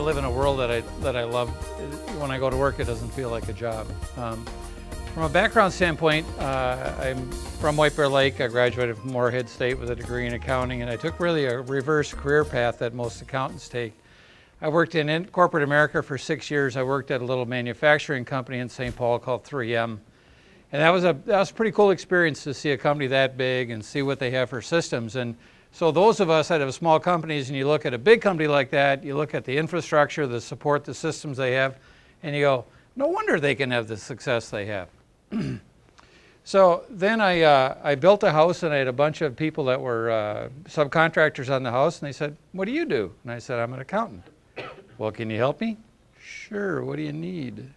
live in a world that I love. When I go to work, it doesn't feel like a job. From a background standpoint, I'm from White Bear Lake. I graduated from Moorhead State with a degree in accounting, and I took really a reverse career path that most accountants take. I worked in corporate America for 6 years. I worked at a little manufacturing company in St. Paul called 3M. And that was a pretty cool experience to see a company that big and see what they have for systems. And so those of us that have small companies, and you look at a big company like that, you look at the infrastructure, the support, the systems they have, and you go, no wonder they can have the success they have. So then I built a house, and I had a bunch of people that were subcontractors on the house, and they said, what do you do? And I said, I'm an accountant. Well, can you help me? Sure, what do you need?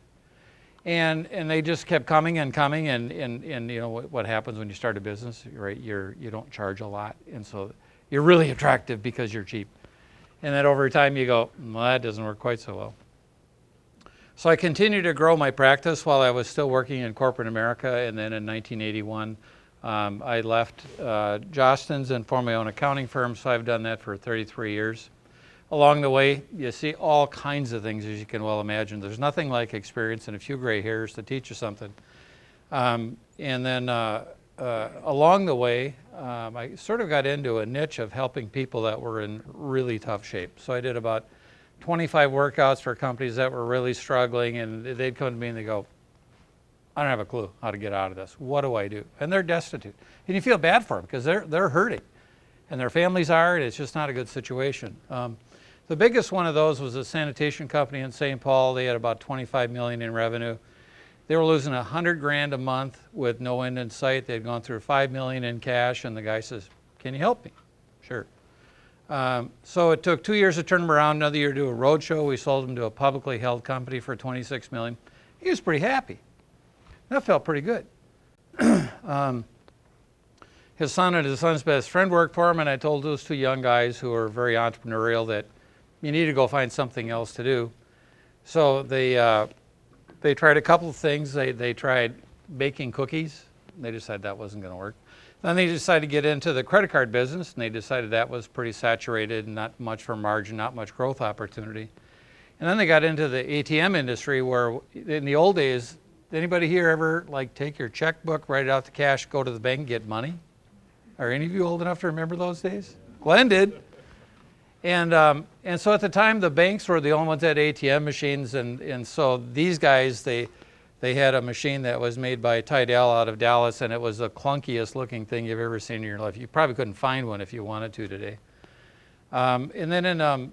And they just kept coming and coming, and you know what happens when you start a business, right? You don't charge a lot, and so you're really attractive because you're cheap. And then over time you go, well, that doesn't work quite so well. So I continued to grow my practice while I was still working in corporate America, and then in 1981 I left Jostens and formed my own accounting firm, so I've done that for 33 years. Along the way, you see all kinds of things, as you can well imagine. There's nothing like experience and a few gray hairs to teach you something. And then along the way, I sort of got into a niche of helping people that were in really tough shape. So I did about 25 workouts for companies that were really struggling, and they'd come to me and they go, I don't have a clue how to get out of this. What do I do? And they're destitute. And you feel bad for them because they're hurting. And their families are, and it's just not a good situation. The biggest one of those was a sanitation company in St. Paul. They had about 25 million in revenue. They were losing 100 grand a month with no end in sight. They'd gone through 5 million in cash, and the guy says, can you help me? Sure. So it took 2 years to turn him around, another year to do a roadshow. We sold him to a publicly held company for 26 million. He was pretty happy. That felt pretty good. His son and his son's best friend worked for him, and I told those two young guys who are very entrepreneurial that you need to go find something else to do. So they tried a couple of things. They tried baking cookies. They decided that wasn't going to work. Then they decided to get into the credit card business, and they decided that was pretty saturated and not much for margin, not much growth opportunity. And then they got into the ATM industry, where in the old days, anybody here ever like take your checkbook, write it out to cash, go to the bank and get money? Are any of you old enough to remember those days? Glenn did. And so at the time, the banks were the only ones that had ATM machines, and so these guys, they had a machine that was made by Tidal out of Dallas, and it was the clunkiest looking thing you've ever seen in your life. You probably couldn't find one if you wanted to today. And then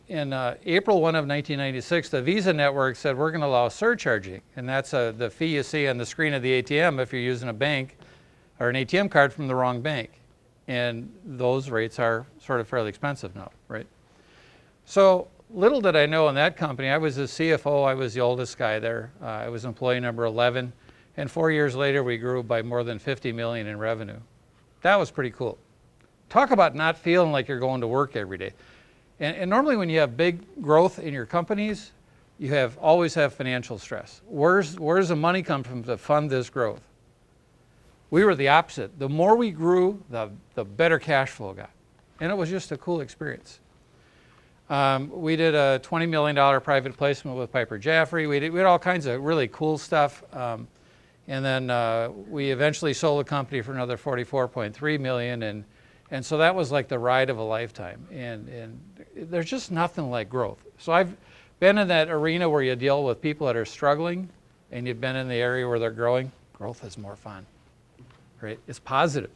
in April 1 of 1996, the Visa network said, we're going to allow surcharging, and that's the fee you see on the screen of the ATM if you're using a bank or an ATM card from the wrong bank. And those rates are sort of fairly expensive now, right? So little did I know in that company, I was the CFO, I was the oldest guy there. I was employee number 11, and 4 years later we grew by more than 50 million in revenue. That was pretty cool. Talk about not feeling like you're going to work every day. And normally when you have big growth in your companies, you always have financial stress. Where's the money come from to fund this growth? We were the opposite. The more we grew, the better cash flow got. And it was just a cool experience. We did a $20 million private placement with Piper Jaffray. We had all kinds of really cool stuff. And then we eventually sold the company for another 44.3 million. And so that was like the ride of a lifetime. And there's just nothing like growth. So I've been in that arena where you deal with people that are struggling, and you've been in the area where they're growing. Growth is more fun, right? It's positive.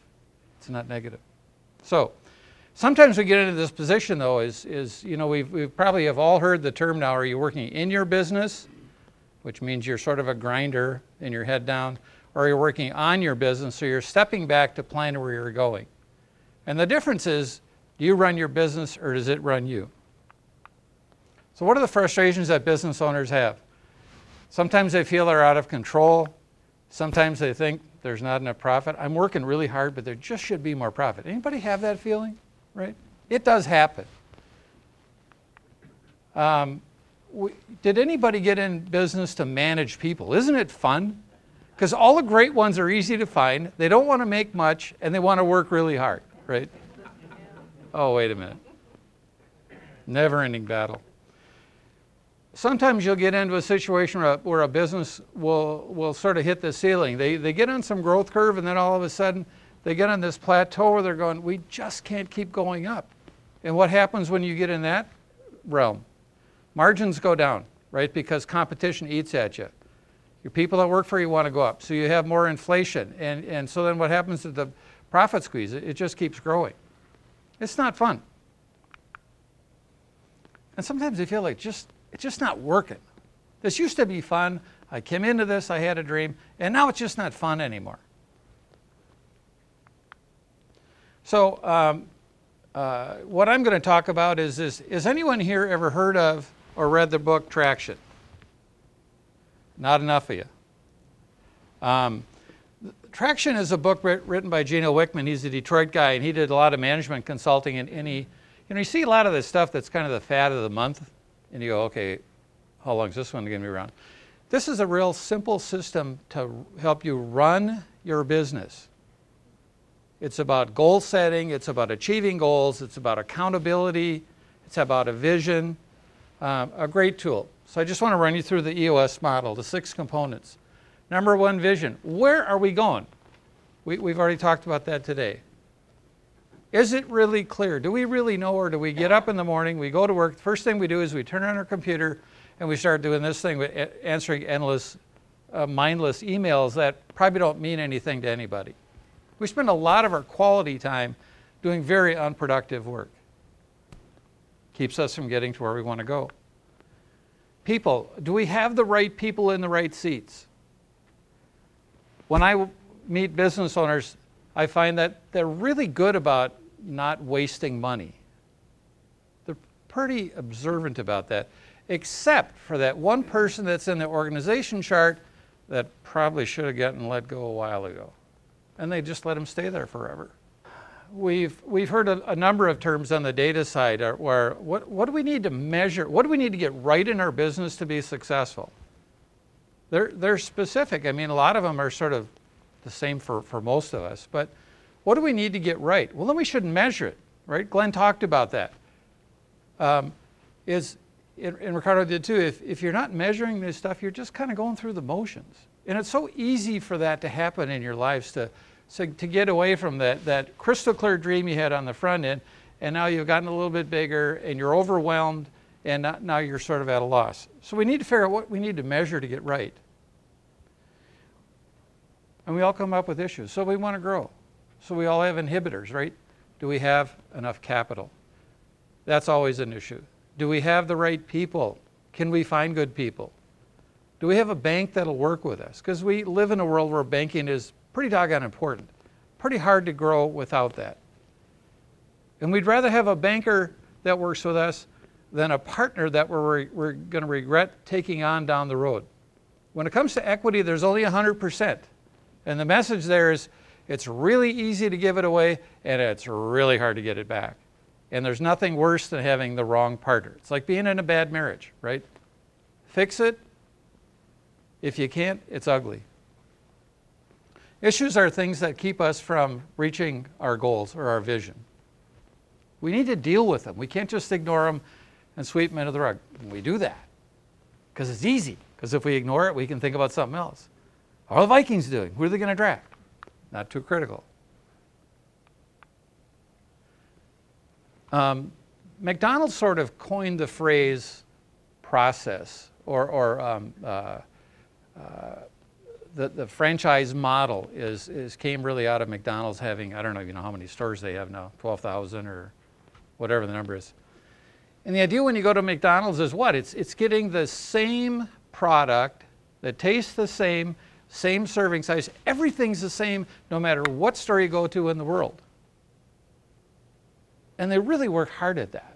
It's not negative. So sometimes we get into this position, though, is you know, we probably have all heard the term now, are you working in your business, which means you're sort of a grinder and your head down, or you're working on your business, so you're stepping back to plan where you're going. And the difference is, do you run your business or does it run you? So what are the frustrations that business owners have? Sometimes they feel they're out of control. Sometimes they think there's not enough profit. I'm working really hard, but there just should be more profit. Anybody have that feeling? Right? It does happen. Did anybody get in business to manage people? Isn't it fun? Because all the great ones are easy to find. They don't want to make much, and they want to work really hard, right? Oh, wait a minute. Never-ending battle. sometimes you'll get into a situation where a business will sort of hit the ceiling. They get on some growth curve, and then all of a sudden they get on this plateau where they're going, we just can't keep going up. And what happens when you get in that realm? Margins go down, right? Because competition eats at you. Your people that work for you want to go up. So you have more inflation. And so then what happens to the profit squeeze? It just keeps growing. It's not fun. And sometimes you feel like it's just not working. This used to be fun. I came into this, I had a dream, and now it's just not fun anymore. So what I'm going to talk about is anyone here ever heard of or read the book Traction? Not enough of you. Traction is a book written by Gino Wickman. He's a Detroit guy, and he did a lot of management consulting. And you see a lot of this stuff that's kind of the fad of the month, and you go, okay, how long is this one going to be around? This is a real simple system to help you run your business. It's about goal setting. It's about achieving goals. It's about accountability. It's about a vision. A great tool. So I just want to run you through the EOS model, the 6 components. Number 1, vision. Where are we going? We've already talked about that today. Is it really clear? Do we really know, or do we get up in the morning, we go to work, the first thing we do is we turn on our computer and we start doing this thing with answering endless, mindless emails that probably don't mean anything to anybody. We spend a lot of our quality time doing very unproductive work. Keeps us from getting to where we want to go. People, do we have the right people in the right seats? When I meet business owners, I find that they're really good about not wasting money. They're pretty observant about that, except for that one person that's in the organization chart that probably should have gotten let go a while ago. And they just let them stay there forever. We've heard a number of terms on the data side where what do we need to measure? What do we need to get right in our business to be successful? They're specific. I mean, a lot of them are sort of the same for most of us. But what do we need to get right? Well, then we should measure it, right? Glenn talked about that. And Ricardo did too. If you're not measuring this stuff, you're just kind of going through the motions. And it's so easy for that to happen in your lives, to get away from that crystal clear dream you had on the front end, and now you've gotten a little bit bigger and you're overwhelmed, and now you're sort of at a loss. So we need to figure out what we need to measure to get right. And we all come up with issues. So we want to grow. So we all have inhibitors, right? Do we have enough capital? That's always an issue. Do we have the right people? Can we find good people? Do we have a bank that'll work with us? Because we live in a world where banking is pretty doggone important. Pretty hard to grow without that. And we'd rather have a banker that works with us than a partner that we're going to regret taking on down the road. When it comes to equity, there's only 100%. And the message there is it's really easy to give it away, and it's really hard to get it back. And there's nothing worse than having the wrong partner. It's like being in a bad marriage, right? Fix it. If you can't, it's ugly. Issues are things that keep us from reaching our goals or our vision. We need to deal with them. We can't just ignore them and sweep them under the rug. We do that because it's easy. Because if we ignore it, we can think about something else. How are the Vikings doing? Who are they going to draft? Not too critical. McDonald's sort of coined the phrase process, or the franchise model came really out of McDonald's having, I don't know, how many stores they have now, 12,000 or whatever the number is. And the idea when you go to McDonald's is what? It's getting the same product that tastes the same serving size. Everything's the same no matter what store you go to in the world. And they really work hard at that.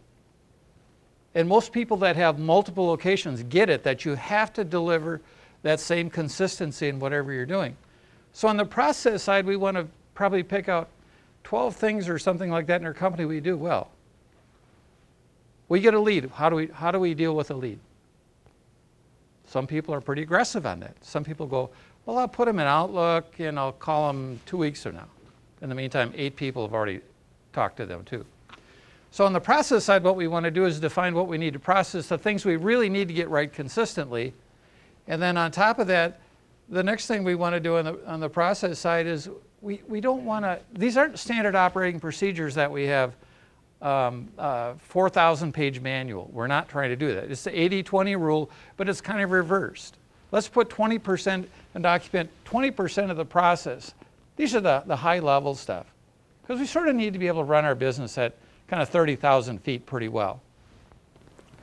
And most people that have multiple locations get it, that you have to deliver that same consistency in whatever you're doing. So on the process side, we want to probably pick out 12 things or something like that in our company we do well. We get a lead. How do we deal with a lead? Some people are pretty aggressive on that. Some people go, well, I'll put them in Outlook and I'll call them 2 weeks from now. In the meantime, 8 people have already talked to them too. So on the process side, what we want to do is define what we need to process, the things we really need to get right consistently. And then on top of that, the next thing we want to do on the process side is we don't want to, these aren't standard operating procedures that we have 4,000 page manual. We're not trying to do that. It's the 80-20 rule, but it's kind of reversed. Let's put 20% and document 20% of the process. These are the high level stuff. Because we sort of need to be able to run our business at kind of 30,000 feet pretty well.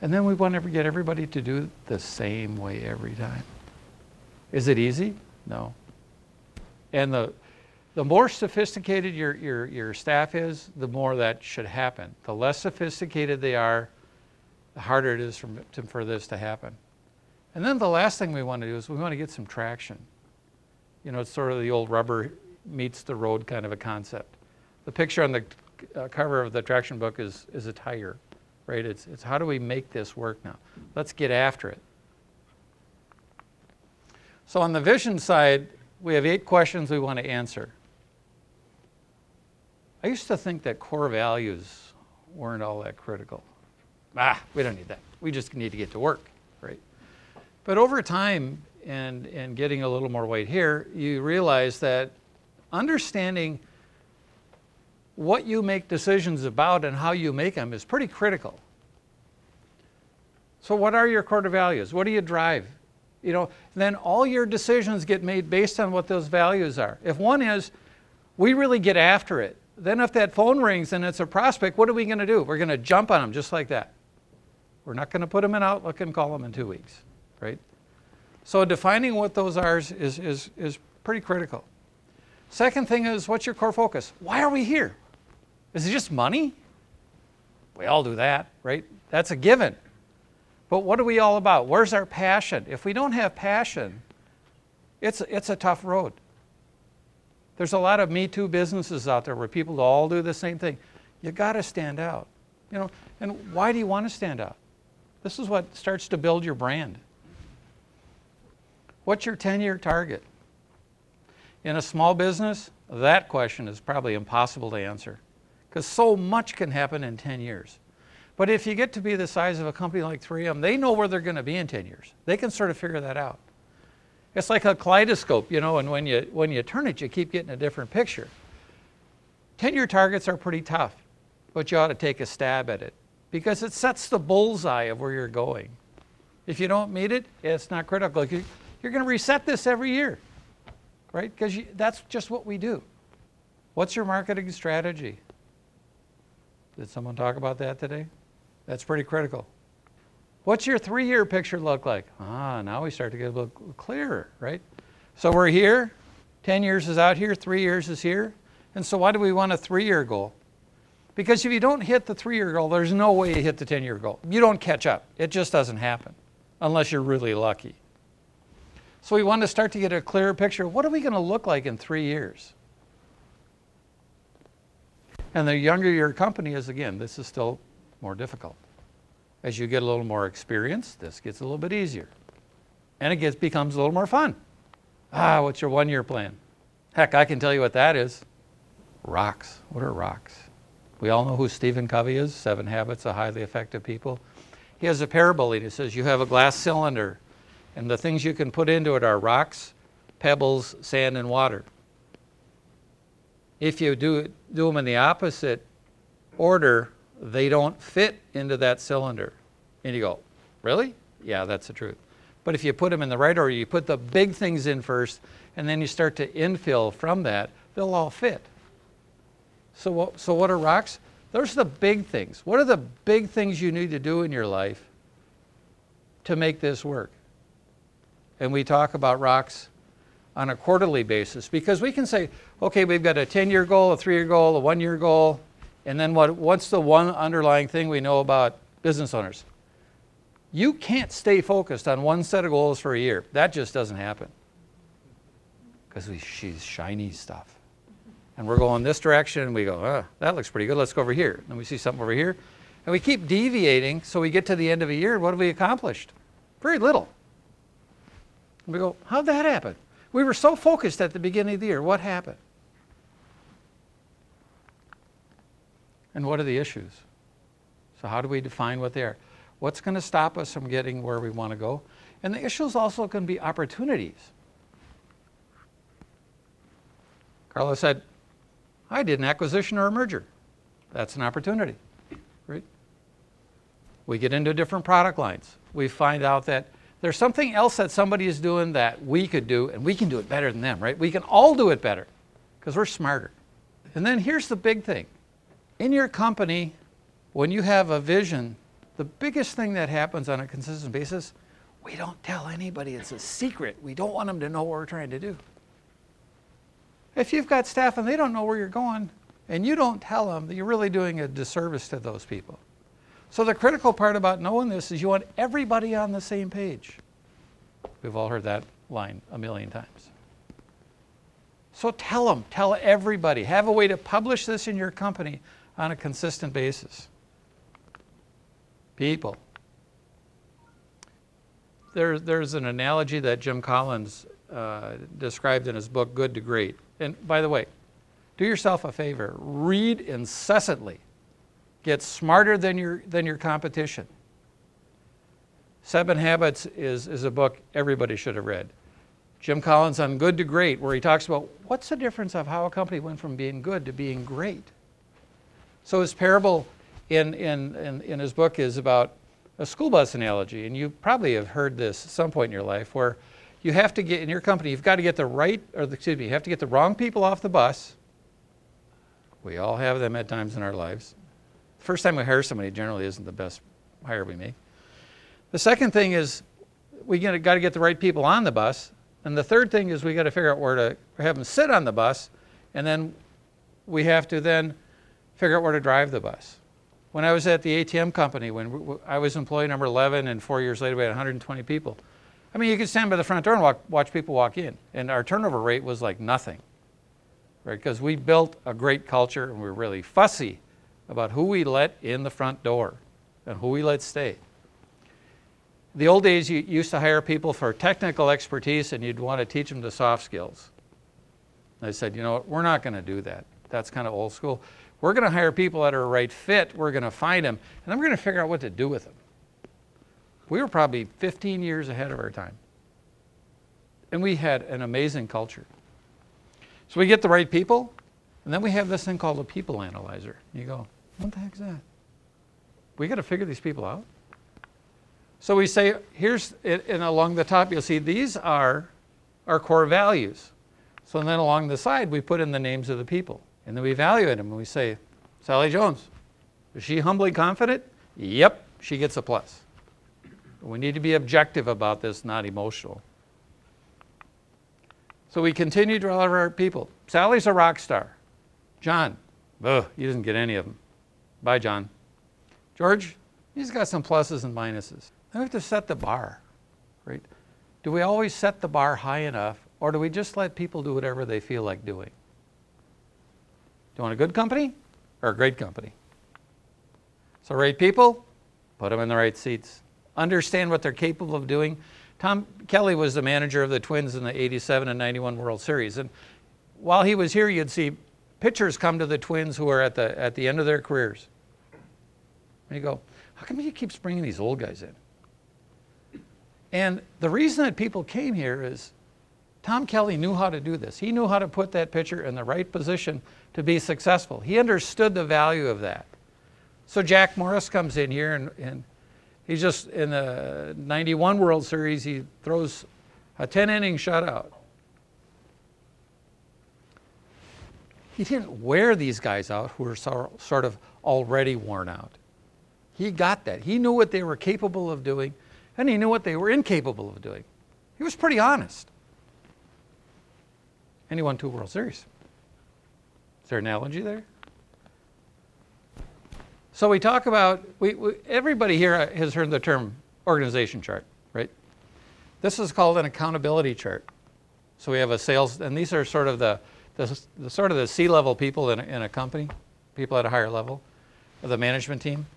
And then we want to get everybody to do the same way every time. Is it easy? No. And the more sophisticated your staff is, the more that should happen. The less sophisticated they are, the harder it is for this to happen. And then the last thing we want to do is we want to get some traction. You know, it's sort of the old rubber meets the road kind of a concept. The picture on the cover of the traction book is a tire, right? It's how do we make this work now? Let's get after it. So on the vision side, we have 8 questions we want to answer. I used to think that core values weren't all that critical. We don't need that. We just need to get to work, right? But over time, and getting a little more weight here, you realize that understanding what you make decisions about and how you make them is pretty critical. So what are your core values? What do you drive? You know, then all your decisions get made based on what those values are. If one is, we really get after it, then if that phone rings and it's a prospect, what are we going to do? We're going to jump on them just like that. We're not going to put them in Outlook and call them in 2 weeks, right? So defining what those are is pretty critical. Second thing is, what's your core focus? Why are we here? Is it just money? We all do that, right? That's a given. But what are we all about? Where's our passion? If we don't have passion, it's a tough road. There's a lot of Me Too businesses out there where people all do the same thing. You got to stand out. You know, and why do you want to stand out? This is what starts to build your brand. What's your 10-year target? In a small business, that question is probably impossible to answer because so much can happen in 10 years. But if you get to be the size of a company like 3M, they know where they're going to be in 10 years. They can sort of figure that out. It's like a kaleidoscope, you know, and when you turn it, you keep getting a different picture. 10-year targets are pretty tough, but you ought to take a stab at it because it sets the bullseye of where you're going. If you don't meet it, it's not critical. You're going to reset this every year, right? Because that's just what we do. What's your marketing strategy? Did someone talk about that today? That's pretty critical. What's your 3-year picture look like? Now we start to get a little clearer, right? So we're here, 10 years is out here, 3 years is here. And so why do we want a 3-year goal? Because if you don't hit the 3-year goal, there's no way you hit the 10-year goal. You don't catch up. It just doesn't happen unless you're really lucky. So we want to start to get a clearer picture. What are we going to look like in 3 years? And the younger your company is, again, this is still more difficult. As you get a little more experience, this gets a little bit easier. And it becomes a little more fun. What's your 1-year plan? Heck, I can tell you what that is. Rocks. What are rocks? We all know who Stephen Covey is, 7 Habits of Highly Effective People. He has a parable and he says you have a glass cylinder and the things you can put into it are rocks, pebbles, sand, and water. If you do them in the opposite order, they don't fit into that cylinder. And you go, really? Yeah, that's the truth. But if you put them in the right order, you put the big things in first, and then you start to infill from that, they'll all fit. So what are rocks? Those are the big things. What are the big things you need to do in your life to make this work? And we talk about rocks on a quarterly basis because we can say, okay, we've got a 10-year goal, a 3-year goal, a 1-year goal, and then what's the one underlying thing we know about business owners? You can't stay focused on one set of goals for a year. That just doesn't happen because she's shiny stuff. And we're going this direction, and we go, that looks pretty good. Let's go over here. And we see something over here. And we keep deviating, so we get to the end of a year. What have we accomplished? Very little. And we go, how'd that happen? We were so focused at the beginning of the year. What happened? And what are the issues? So how do we define what they are? What's going to stop us from getting where we want to go? And the issues also can be opportunities. Carla said, I did an acquisition or a merger. That's an opportunity, right? We get into different product lines. We find out that there's something else that somebody is doing that we could do, and we can do it better than them, right? We can all do it better because we're smarter. And then here's the big thing. In your company, when you have a vision, the biggest thing that happens on a consistent basis, we don't tell anybody. It's a secret. We don't want them to know what we're trying to do. If you've got staff and they don't know where you're going, and you don't tell them, that you're really doing a disservice to those people. So the critical part about knowing this is you want everybody on the same page. We've all heard that line a million times. So tell them, tell everybody. Have a way to publish this in your company on a consistent basis. People. There's an analogy that Jim Collins described in his book, Good to Great. And by the way, do yourself a favor. Read incessantly. Get smarter than your competition. 7 Habits is a book everybody should have read. Jim Collins on Good to Great, where he talks about what's the difference of how a company went from being good to being great. So his parable in his book is about a school bus analogy, and you probably have heard this at some point in your life, where you have to get, in your company, you've got to get the right, or excuse me, you have to get the wrong people off the bus. We all have them at times in our lives. The first time we hire somebody generally isn't the best hire we make. The second thing is we got to get the right people on the bus. And the third thing is we got to figure out where to have them sit on the bus, and then we have to then figure out where to drive the bus. When I was at the ATM company, when I was employee number 11, and 4 years later we had 120 people. I mean, you could stand by the front door and watch people walk in, and our turnover rate was like nothing, right? Because we built a great culture, and we were really fussy about who we let in the front door and who we let stay. The old days, you used to hire people for technical expertise, and you'd want to teach them the soft skills. And I said, you know what, we're not going to do that. That's kind of old school. We're going to hire people that are a right fit. We're going to find them, and then we're going to figure out what to do with them. We were probably 15 years ahead of our time. And we had an amazing culture. So we get the right people, and then we have this thing called a people analyzer. You go, what the heck is that? We got to figure these people out. So we say, here's, and along the top you'll see these are our core values. So then along the side we put in the names of the people. And then we evaluate them and we say, Sally Jones, is she humbly confident? Yep, she gets a plus. We need to be objective about this, not emotional. So we continue to all of our people. Sally's a rock star. John, ugh, he doesn't get any of them. Bye, John. George, he's got some pluses and minuses. Then we have to set the bar, right? Do we always set the bar high enough, or do we just let people do whatever they feel like doing? Do you want a good company or a great company? So right people, put them in the right seats. Understand what they're capable of doing. Tom Kelly was the manager of the Twins in the 87 and 91 World Series. And while he was here, you'd see pitchers come to the Twins who are at the end of their careers. And you go, how come he keeps bringing these old guys in? And the reason that people came here is Tom Kelly knew how to do this. He knew how to put that pitcher in the right position to be successful. He understood the value of that. So Jack Morris comes in here, and he's just in the 91 World Series, he throws a 10-inning shutout. He didn't wear these guys out who were sort of already worn out. He got that. He knew what they were capable of doing, and he knew what they were incapable of doing. He was pretty honest. And he won 2 World Series. Is there an analogy there? So we talk about, everybody here has heard the term organization chart, right? This is called an accountability chart. So we have a sales, and these are sort of the C-level people in a company, people at a higher level of the management team.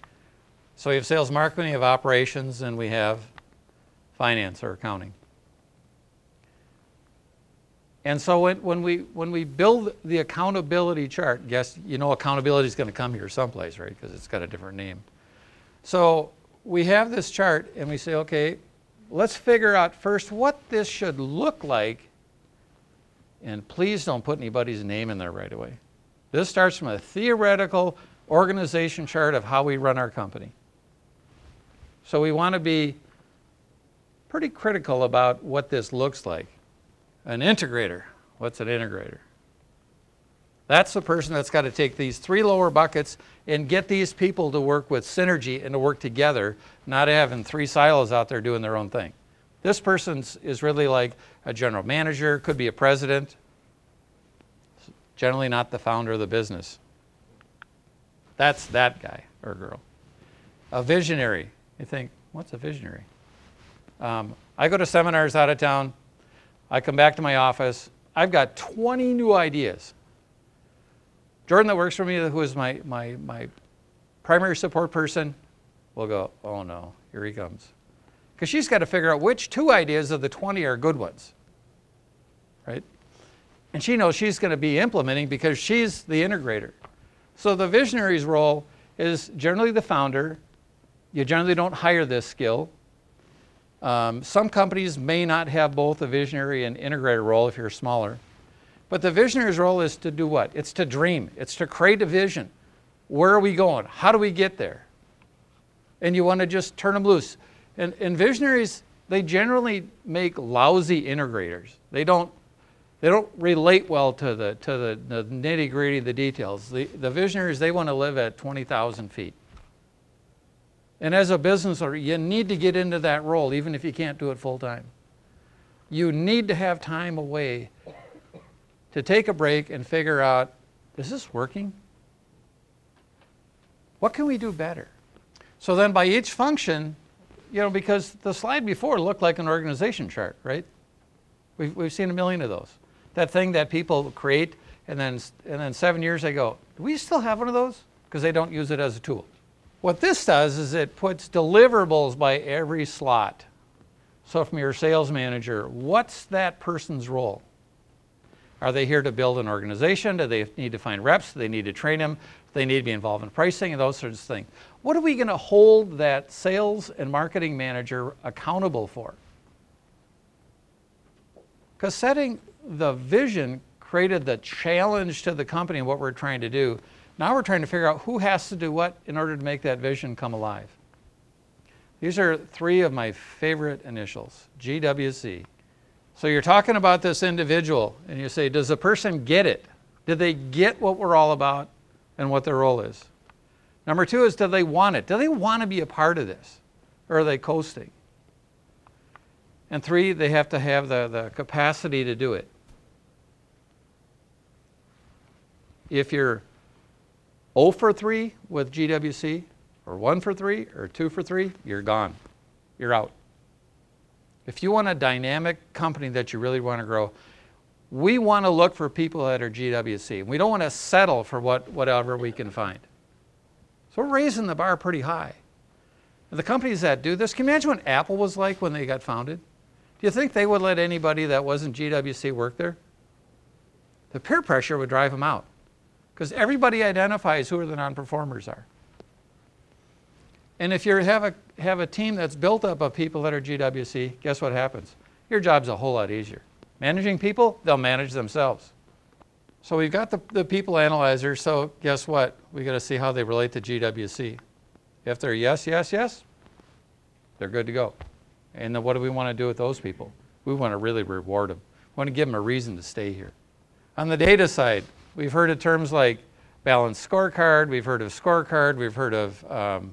So we have sales marketing, we have operations, and we have finance or accounting. And so when we build the accountability chart, yes, you know accountability is going to come here someplace, right? Because it's got a different name. So we have this chart and we say, okay, let's figure out first what this should look like. And please don't put anybody's name in there right away. This starts from a theoretical organization chart of how we run our company. So we want to be pretty critical about what this looks like. An integrator. What's an integrator? That's the person that's got to take these 3 lower buckets and get these people to work with synergy and to work together, not having 3 silos out there doing their own thing. This person is really like a general manager, could be a president, generally not the founder of the business. That's that guy or girl. A visionary. You think, what's a visionary? I go to seminars out of town. I come back to my office. I've got 20 new ideas. Jordan that works for me, who is my primary support person, will go, oh no, here he comes. Because she's got to figure out which 2 ideas of the 20 are good ones, right? And she knows she's going to be implementing because she's the integrator. So the visionary's role is generally the founder. You generally don't hire this skill. Some companies may not have both a visionary and integrator role if you're smaller. But the visionary's role is to do what? It's to dream. It's to create a vision. Where are we going? How do we get there? And you want to just turn them loose. And visionaries, they generally make lousy integrators. They don't relate well to the nitty-gritty, the details. The visionaries, they want to live at 20,000 feet. And as a business owner, you need to get into that role, even if you can't do it full time. You need to have time away to take a break and figure out, is this working? What can we do better? So then by each function, because the slide before looked like an organization chart, right? We've seen a million of those. That thing that people create and then 7 years they go, do we still have one of those? Because they don't use it as a tool. What this does is it puts deliverables by every slot. So from your sales manager, what's that person's role? Are they here to build an organization? Do they need to find reps? Do they need to train them? Do they need to be involved in pricing and those sorts of things? What are we going to hold that sales and marketing manager accountable for? Because setting the vision created the challenge to the company and what we're trying to do. Now we're trying to figure out who has to do what in order to make that vision come alive. These are 3 of my favorite initials, GWC. So you're talking about this individual and you say, does the person get it? Did they get what we're all about and what their role is? Number 2 is, do they want it? Do they want to be a part of this? Or are they coasting? And 3, they have to have the capacity to do it. If you're 0 for 3 with GWC, or 1 for 3, or 2 for 3, you're gone. You're out. If you want a dynamic company that you really want to grow, we want to look for people that are GWC. We don't want to settle for whatever we can find. So we're raising the bar pretty high. And the companies that do this, can you imagine what Apple was like when they got founded? Do you think they would let anybody that wasn't GWC work there? The peer pressure would drive them out. Because everybody identifies who the non-performers are. And if you have a team that's built up of people that are GWC, guess what happens? Your job's a whole lot easier. Managing people, they'll manage themselves. So we've got the people analyzer, so guess what? We've got to see how they relate to GWC. If they're yes, yes, yes, they're good to go. And then what do we want to do with those people? We want to really reward them. We want to give them a reason to stay here. On the data side, we've heard of terms like balanced scorecard, we've heard of scorecard, we've heard of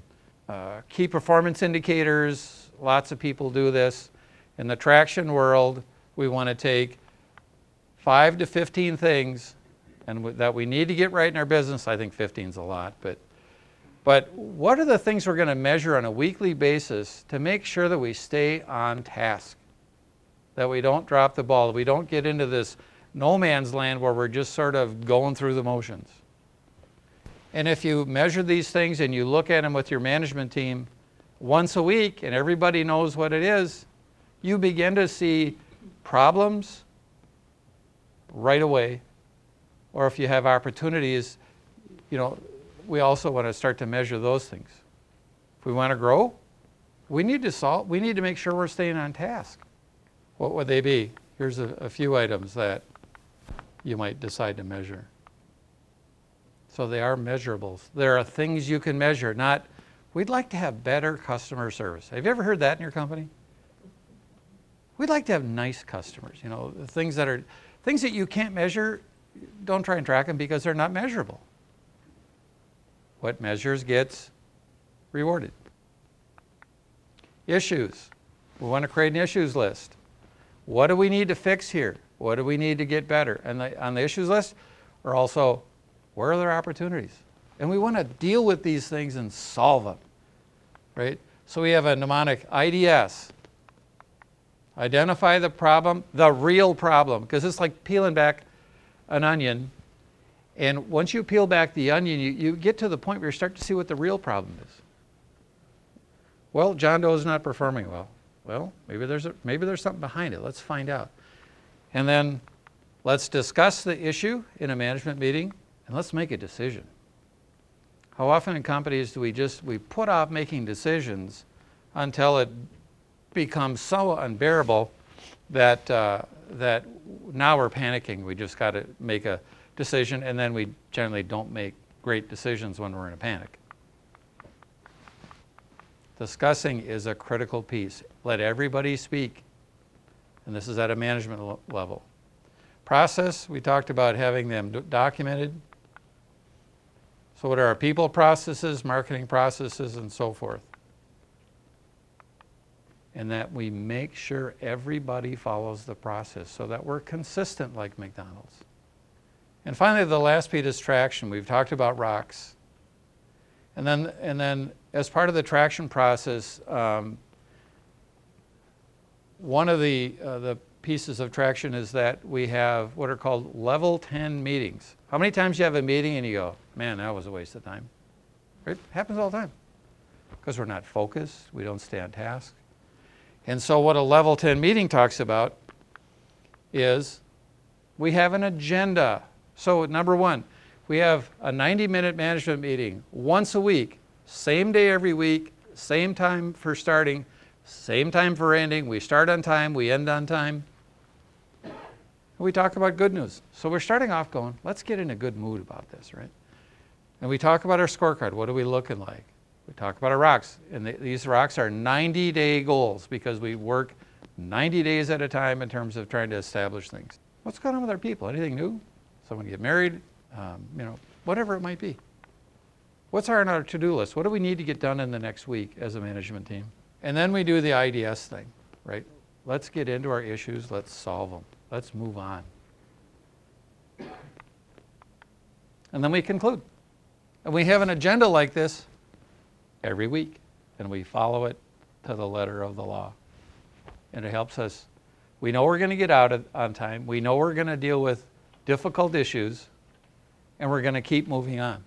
key performance indicators. Lots of people do this. In the traction world, we want to take 5 to 15 things that we need to get right in our business. I think 15 is a lot, but what are the things we're going to measure on a weekly basis to make sure that we stay on task, that we don't drop the ball, that we don't get into this no man's land where we're just sort of going through the motions. And if you measure these things and you look at them with your management team once a week and everybody knows what it is, you begin to see problems right away. Or if you have opportunities, we also want to start to measure those things. If we want to grow, we need to make sure we're staying on task. What would they be? Here's a few items that you might decide to measure. So they are measurables. There are things you can measure, not, we'd like to have better customer service. Have you ever heard that in your company? We'd like to have nice customers. You know, things that you can't measure, don't try and track them because they're not measurable. What measures gets rewarded. Issues. We want to create an issues list. What do we need to fix here? What do we need to get better? And on the issues list are also, where are there opportunities? And we want to deal with these things and solve them, right? So we have a mnemonic, IDS. Identify the problem, the real problem, because it's like peeling back an onion. And once you peel back the onion, you get to the point where you start to see what the real problem is. Well, John Doe is not performing well. Well, maybe there's something behind it. Let's find out. And then let's discuss the issue in a management meeting, and let's make a decision. How often in companies do we put off making decisions until it becomes so unbearable that that now we're panicking. We just got to make a decision, and then we generally don't make great decisions when we're in a panic. Discussing is a critical piece. Let everybody speak, and this is at a management level. Process, we talked about having them documented. So what are our people processes, marketing processes, and so forth? And that we make sure everybody follows the process so that we're consistent like McDonald's. And finally, the last piece is traction. We've talked about rocks. And then as part of the traction process, one of the pieces of traction is that we have what are called level 10 meetings. How many times do you have a meeting and you go, man, that was a waste of time? Right? It happens all the time. Because we're not focused, we don't stay on task. And so what a level 10 meeting talks about is we have an agenda. So number one, we have a 90-minute management meeting once a week, same day every week, same time for starting, same time for ending. We start on time, we end on time. And we talk about good news. So we're starting off going, let's get in a good mood about this, right? And we talk about our scorecard. What are we looking like? We talk about our rocks. And these rocks are 90-day goals because we work 90 days at a time in terms of trying to establish things. What's going on with our people? Anything new? Someone get married? Whatever it might be. What's on our to-do list? What do we need to get done in the next week as a management team? And then we do the IDS thing, right? Let's get into our issues. Let's solve them. Let's move on. And then we conclude. And we have an agenda like this every week, and we follow it to the letter of the law. And it helps us. We know we're going to get out on time. We know we're going to deal with difficult issues, and we're going to keep moving on.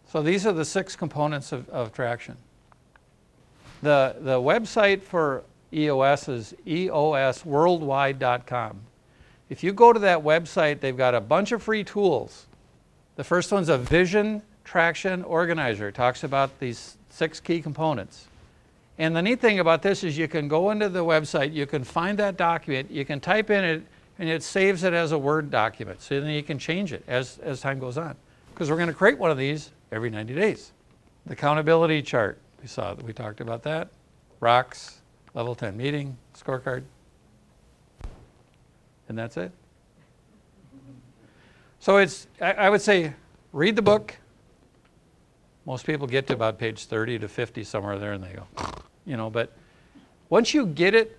So these are the 6 components of traction. The website for EOS is eosworldwide.com. If you go to that website, they've got a bunch of free tools. The first one's a vision traction organizer. It talks about these 6 key components. And the neat thing about this is you can go into the website, you can find that document, you can type in it, and it saves it as a Word document. So then you can change it as time goes on. Because we're going to create one of these every 90 days. The accountability chart, we talked about that. Rocks, level 10 meeting, scorecard. And that's it. So I would say, read the book. Most people get to about page 30 to 50, somewhere there, and they go, but once you get it,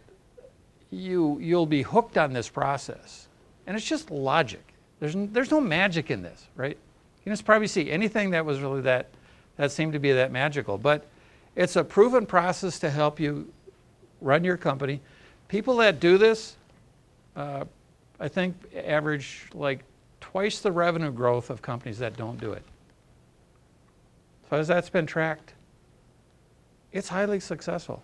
you'll be hooked on this process. And it's just logic. There's no magic in this, right? You can just probably see anything that was really that seemed to be that magical. But it's a proven process to help you run your company. People that do this, I think, average like twice the revenue growth of companies that don't do it. So as that's been tracked, it's highly successful.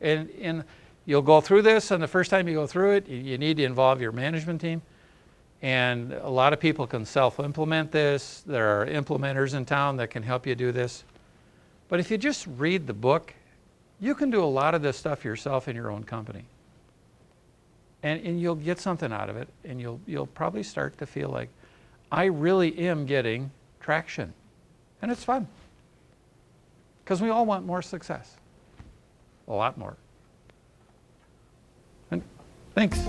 And you'll go through this, and the first time you go through it, you need to involve your management team. And a lot of people can self-implement this. There are implementers in town that can help you do this. But if you just read the book, you can do a lot of this stuff yourself in your own company. And you'll get something out of it, and you'll probably start to feel like, I really am getting traction. And it's fun. Because we all want more success. A lot more. And thanks.